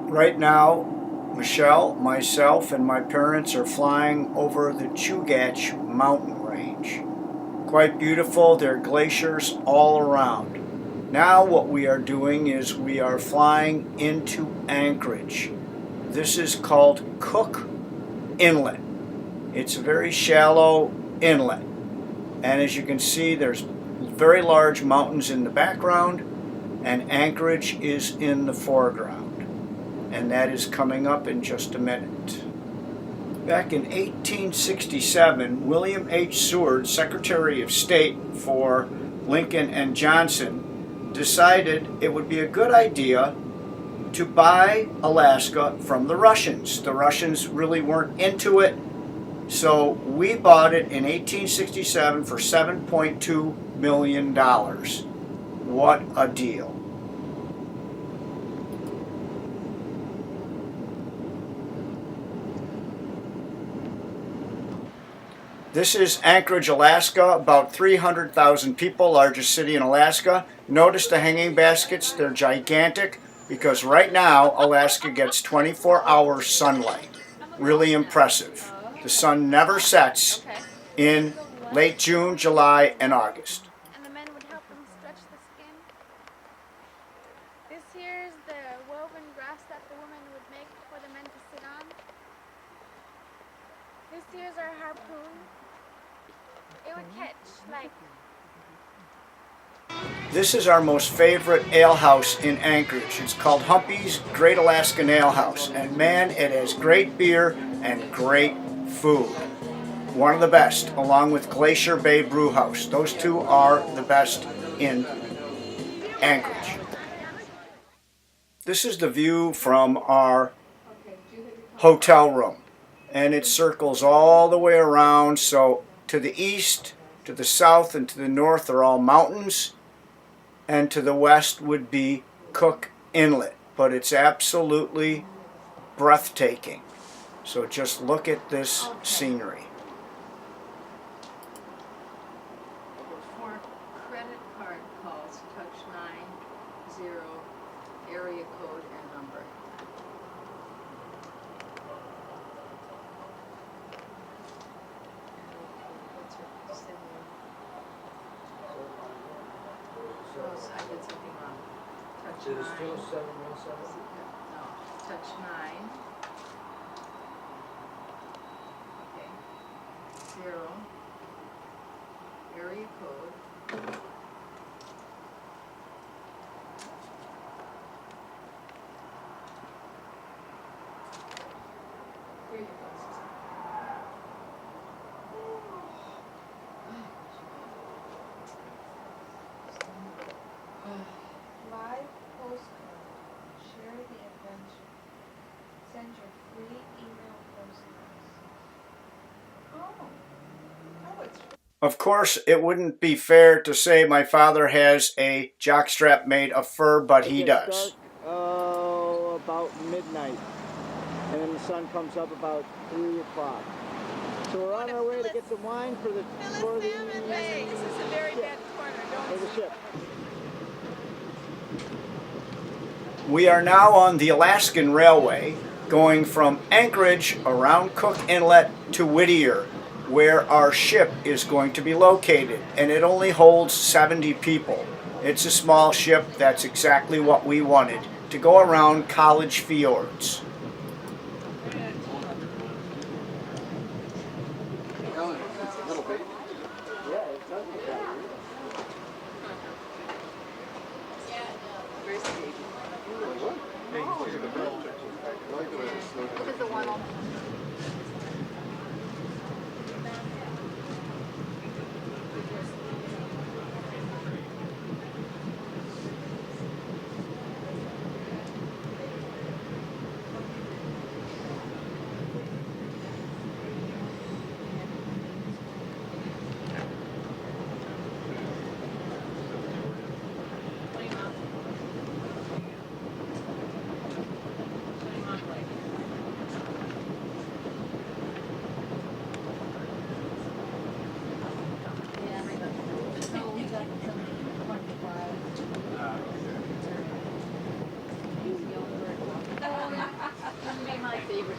Right now, Michelle, myself, and my parents are flying over the Chugach mountain range. Quite beautiful. There are glaciers all around. Now what we are doing is we are flying into Anchorage. This is called Cook Inlet. It's a very shallow inlet. And as you can see, there's very large mountains in the background, and Anchorage is in the foreground. And that is coming up in just a minute. Back in 1867, William H. Seward, Secretary of State for Lincoln and Johnson, decided it would be a good idea to buy Alaska from the Russians. The Russians really weren't into it, so we bought it in 1867 for $7.2 million. What a deal. This is Anchorage, Alaska, about 300,000 people, largest city in Alaska. Notice the hanging baskets, they're gigantic because right now Alaska gets 24-hour sunlight. Really impressive. The sun never sets in late June, July, and August. And the men would help them stretch the skin. This here is the woven grass that the women would make for the men to sit on. This here is our harpoon. It would catch like... This is our most favorite ale house in Anchorage. It's called Humpy's Great Alaskan Ale House. And man, it has great beer and great food. One of the best, along with Glacier Bay Brew House. Those two are the best in Anchorage. This is the view from our hotel room. And it circles all the way around, so to the east, to the south, and to the north are all mountains, and to the west would be Cook Inlet. But it's absolutely breathtaking. So just look at this scenery. For credit card calls, touch 90, area code and number. I did something wrong. Touch 9. Is it still 717? No, touch 9. Okay. 0. Area code. Here you go. Live postcard. Share the adventure. Send your free email postcards. Oh, it's Of course, it wouldn't be fair to say my father has a jockstrap made of fur, but he does. About midnight, and then the sun comes up about 3 o'clock. So we're on our way to get some wine for the This is a very bad corner, for the ship. We are now on the Alaskan Railway, going from Anchorage around Cook Inlet to Whittier, where our ship is going to be located, and it only holds 70 people. It's a small ship. That's exactly what we wanted, to go around college fjords. This is the one on...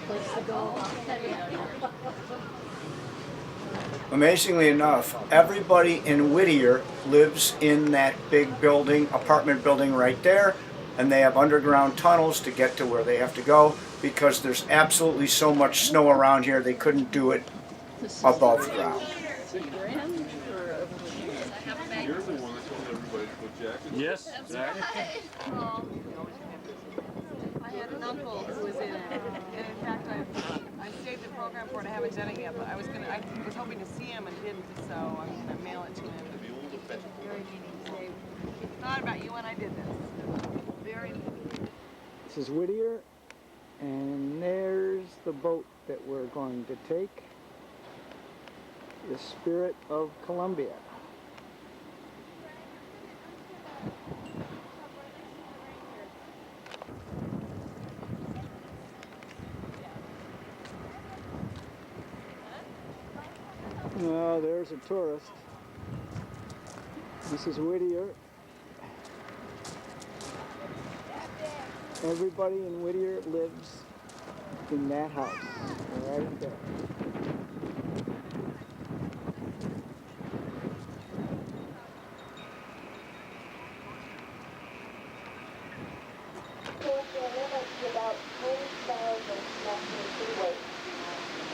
place to go. Amazingly enough, everybody in Whittier lives in that big building, apartment building right there, and they have underground tunnels to get to where they have to go because there's absolutely so much snow around here they couldn't do it above ground. You're the one that told everybody to put jackets. Yes, exactly. I had an uncle who was in it, and in fact, I saved the program for it. I haven't done it yet, but I was hoping to see him and didn't, so I'm gonna mail it to him. Very meaning. Say, thought about you when I did this. Very meaning. This is Whittier, and there's the boat that we're going to take. The Spirit of Columbia. Oh, there's a tourist. This is Whittier. Everybody in Whittier lives in that house, right there. About 10,000 national freeways.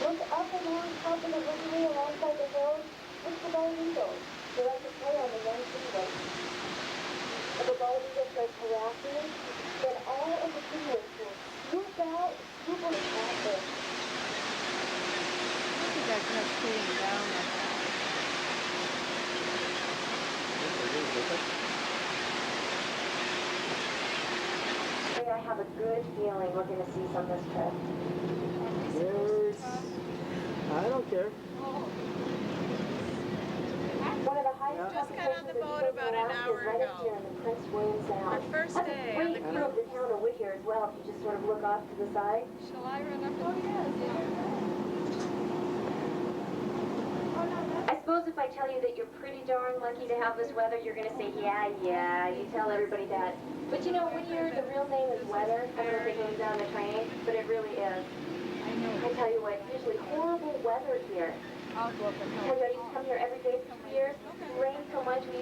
Look up and down top of the Whittier alongside the hills. Look for bald eagles. They like to play on the young freeway. If a bald eagle starts harassing you, then all of the freeways will swoop out, swoop on the top there. You guys are cooling down like that. I have a good feeling we're going to see some this trip. There's... I don't care. One of the highest Just got on the boat about an hour right ago. up here in the Prince William Sound. Our first That's day a on great the view of the town of Whittier as well, if you just sort of look off to the side. Shall I run up? Oh, yes. I suppose if I tell you that you're pretty darn lucky to have this weather, you're going to say, yeah, you tell everybody that. But you know, Whittier, the real name is weather. I don't know if it goes down the train, but it really is. I know. I tell you what, it's usually horrible weather here. I'll go up and I help. tell you, I used to come here every day for 2 years. It rained so much, we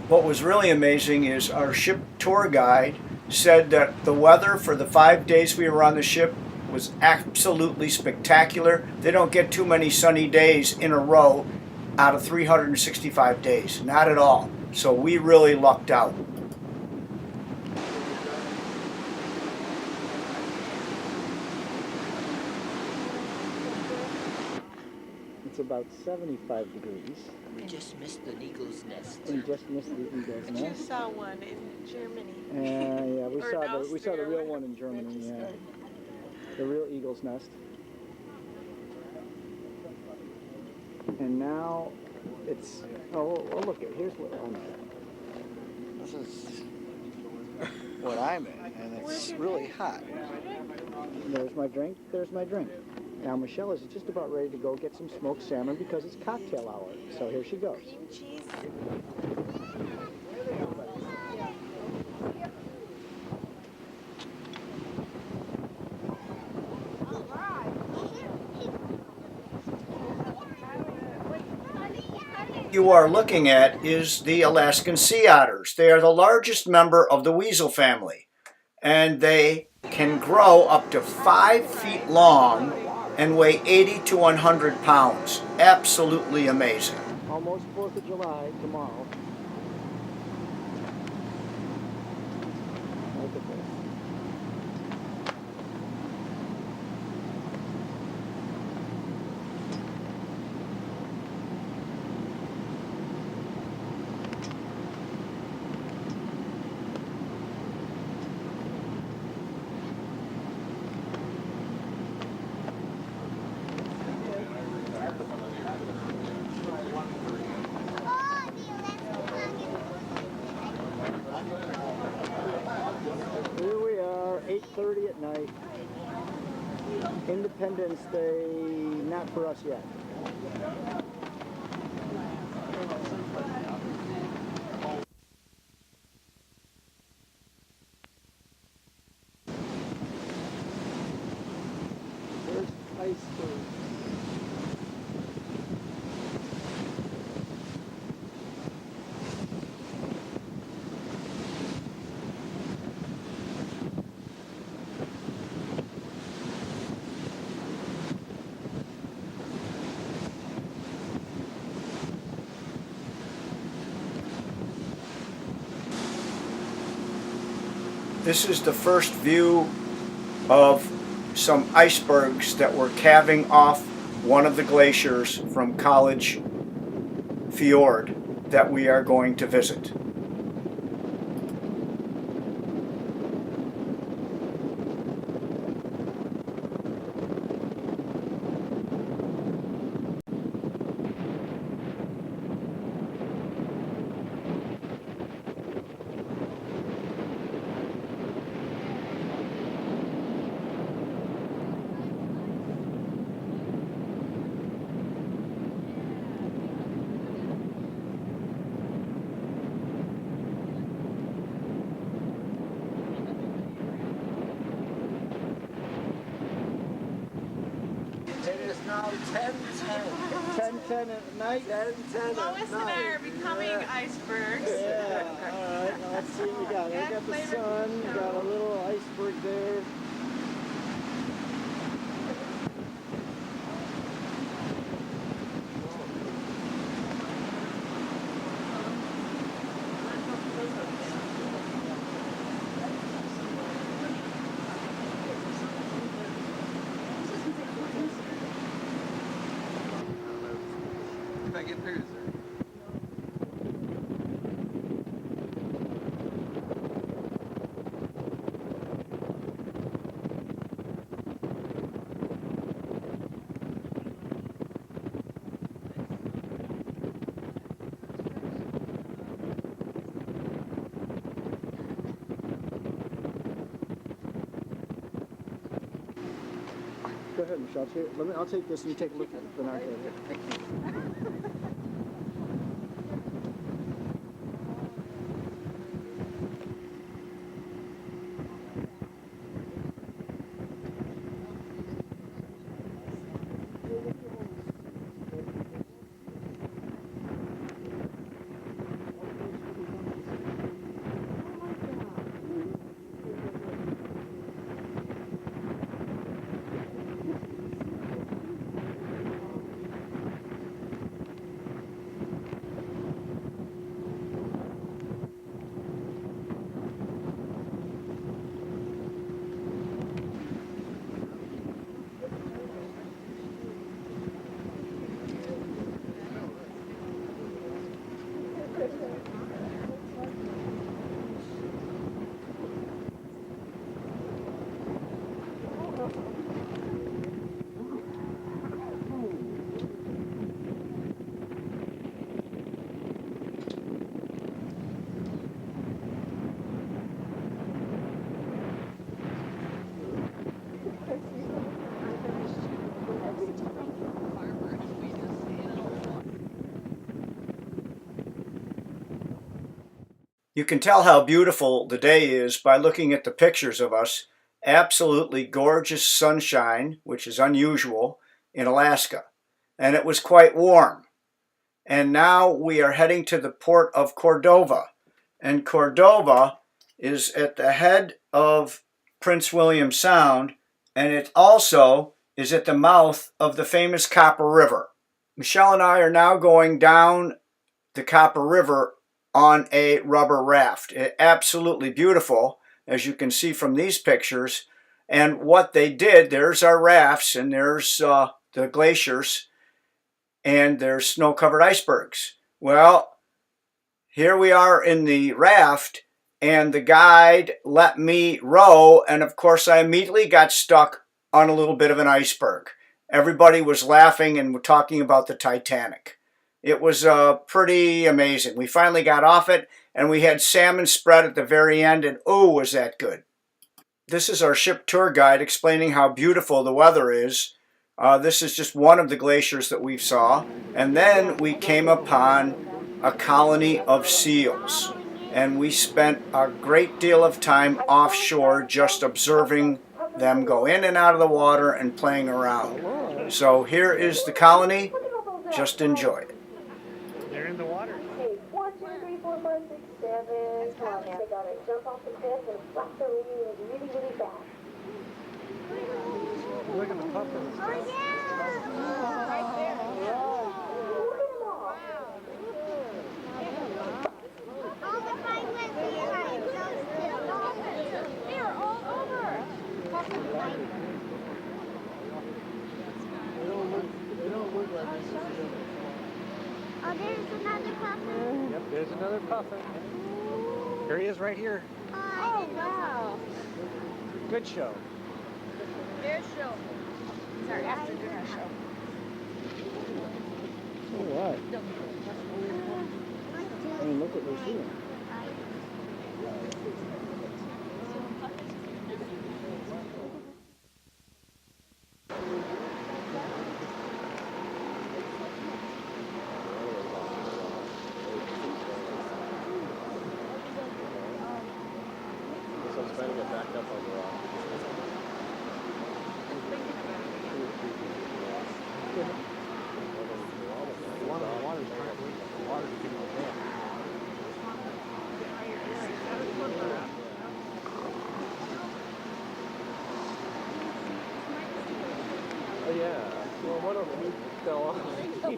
What was really amazing is our ship tour guide said that the weather for the 5 days we were on the ship was absolutely spectacular. They don't get too many sunny days in a row out of 365 days, not at all. So we really lucked out. It's about 75 degrees. We just missed the eagle's nest. We just missed the eagle's You nest. saw one in Germany. Yeah, we Or saw the Austria, real one in Germany. Yeah, the real eagle's nest. And now it's oh look it here's what I'm at. This is what I'm in, and it's really hot. There's my drink. There's my drink. Now Michelle is just about ready to go get some smoked salmon because it's cocktail hour. So here she goes. Cream cheese. You are looking at is the Alaskan sea otters. They are the largest member of the weasel family, and they can grow up to 5 feet long and weigh 80 to 100 pounds. Absolutely amazing. Almost 4th of July tomorrow. Look at this. 8:30 at night. Independence Day, not for us yet. There's icebergs. This is the first view of some icebergs that were calving off one of the glaciers from College Fjord that we are going to visit. It is now 10:10. 10:10 at night? 10:10 Lois and I are becoming icebergs. Yeah, alright, now let's see what we got. We got the sun, we got a little iceberg there. If I get pictures there. Go ahead, Michelle. I'll take this and you take a look at the binoculars. You can tell how beautiful the day is by looking at the pictures of us. Absolutely gorgeous sunshine, which is unusual in Alaska. And it was quite warm. And now we are heading to the port of Cordova. And Cordova is at the head of Prince William Sound, and it also is at the mouth of the famous Copper River. Michelle and I are now going down the Copper River on a rubber raft. Absolutely beautiful, as you can see from these pictures. And what they did, there's our rafts, and there's the glaciers, and there's snow-covered icebergs. Well, here we are in the raft, and the guide let me row, and of course I immediately got stuck on a little bit of an iceberg. Everybody was laughing and talking about the Titanic. It was pretty amazing. We finally got off it, and we had salmon spread at the very end, and oh, was that good. This is our ship tour guide explaining how beautiful the weather is. This is just one of the glaciers that we saw. And then we came upon a colony of seals. And we spent a great deal of time offshore just observing them go in and out of the water and playing around. So here is the colony. Just enjoy it. They're in the water. Okay, 1, 2, 3, 4, 5, 6, 7. Come on, they gotta jump off the cliff and flap their wings really, really fast. Look at the puffins. Oh, yeah. Right there. Look at them all. All the penguins are right. They are all over. They don't look like this. Oh, there's another puffin. Yep, there's another puffin. Here he is right here. Oh, wow. Good show. Their show. It's our after dinner show. So what? I mean, look what we're seeing. So I'm trying to get back up on the rock. Oh yeah. Well, one of them fell off. He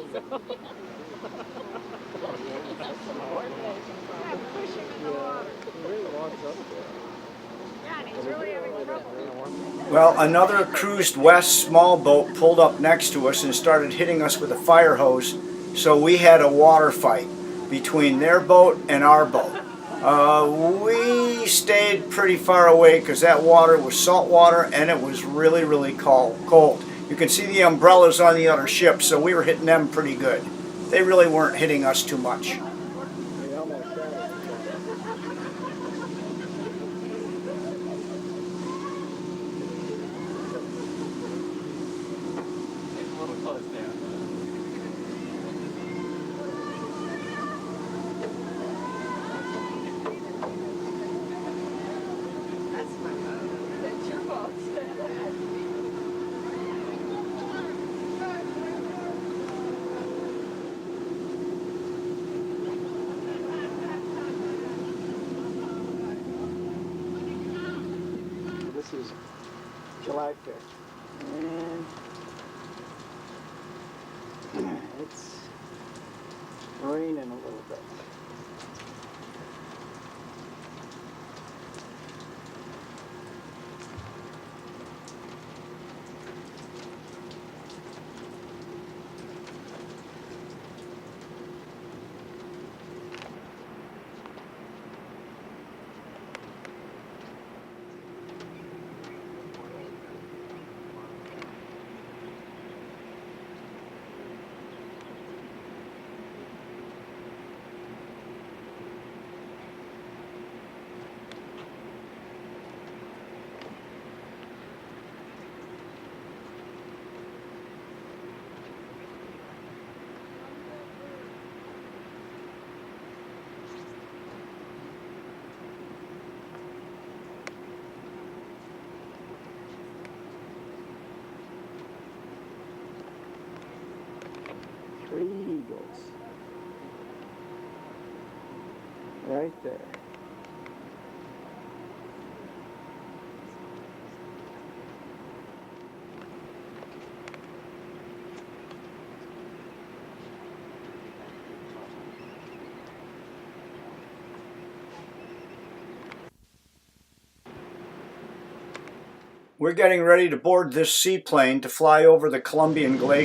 really walks up there. Yeah, and he's really having trouble. Well, another cruised west small boat pulled up next to us and started hitting us with a fire hose, so we had a water fight between their boat and our boat. We stayed pretty far away because that water was salt water and it was really, really cold. You can see the umbrellas on the other ship, so we were hitting them pretty good. They really weren't hitting us too much. That's your fault. This is July 5th. And it's raining a little bit. Three eagles. Right there. We're getting ready to board this seaplane to fly over the Columbian Glacier.